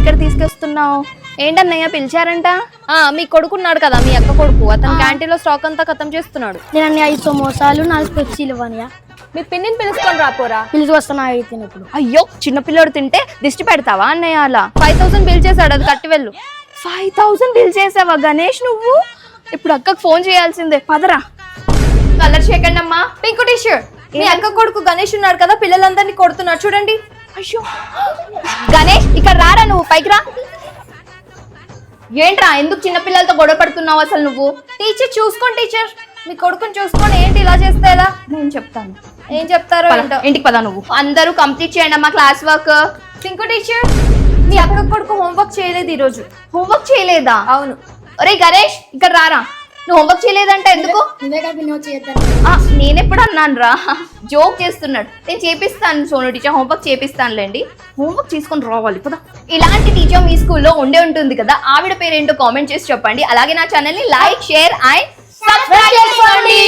ఇక్కడ తీసుకొస్తున్నావు? ఏంటన్నయ్య పిలిచారంట? మీ కొడుకున్నాడు కదా, మీ అక్క కొడుకు, అతను క్యాంటీన్ లో స్టాక్ అంతా ఖతం చేస్తున్నాడు. నేను అన్ని 5 సమోసాలు 4 పెప్సీలు ఇవ్వనియా. మీ పిన్నిని పిలుచుకొని రాపోరా. పిలిచి వస్తున్నా అయితే ఇప్పుడు. అయ్యో, చిన్నపిల్లడు తింటే దిష్టి పెడతావా అన్నయ్య? అలా 5000 బిల్ చేశాడు, అది కట్టి వెళ్ళు. 5000 బిల్ చేసావా గణేష్ నువ్వు? ఇప్పుడు అక్కకు ఫోన్ చేయాల్సిందే, పదరా. కలర్ చేయకండి అమ్మా. Pink T shirt. మీ అక్క కొడుకు గణేష్ ఉన్నాడు కదా, పిల్లలందరినీ కొడుతున్నాడు చూడండి. అయ్యో గణేష్, ఇక్కడ రారా, నువ్వు పైకి రా. ఏంట్రా, ఎందుకు చిన్నపిల్లలతో గొడవ పడుతున్నావు అసలు నువ్వు? టీచర్ చూసుకోండి, టీచర్ మీ కొడుకుని చూసుకొని. ఏంటి ఇలా చేస్తే ఎలా? నేను చెప్తాను. ఏం చెప్తారో ఇంటికి పదా. నువ్వు అందరూ కంప్లీట్ చేయండి అమ్మా క్లాస్ వర్క్. పింకు టీచర్, మీ అక్క కొడుకు హోంవర్క్ చేయలేదు ఈరోజు. హోంవర్క్ చేయలేదా? అవును. ఒరే గణేష్, ఇక్కడ రారా. నువ్వు హోంవర్క్ చేయలేదంట ఎందుకు? నేనెప్పుడు అన్నాను రా, జోక్ చేస్తున్నాడు. నేను చేపిస్తాను సోను టీచర్, హోంవర్క్ చేపిస్తానులేండి. హోంవర్క్ తీసుకొని రావాలి పదా. ఇలాంటి టీచర్ మీ స్కూల్లో ఉండే ఉంటుంది కదా, ఆవిడ పేరేంటో కామెంట్ చేసి చెప్పండి. అలాగే నా ఛానల్ ని లైక్, షేర్ అండ్ సబ్స్క్రైబ్ చేసుకోండి.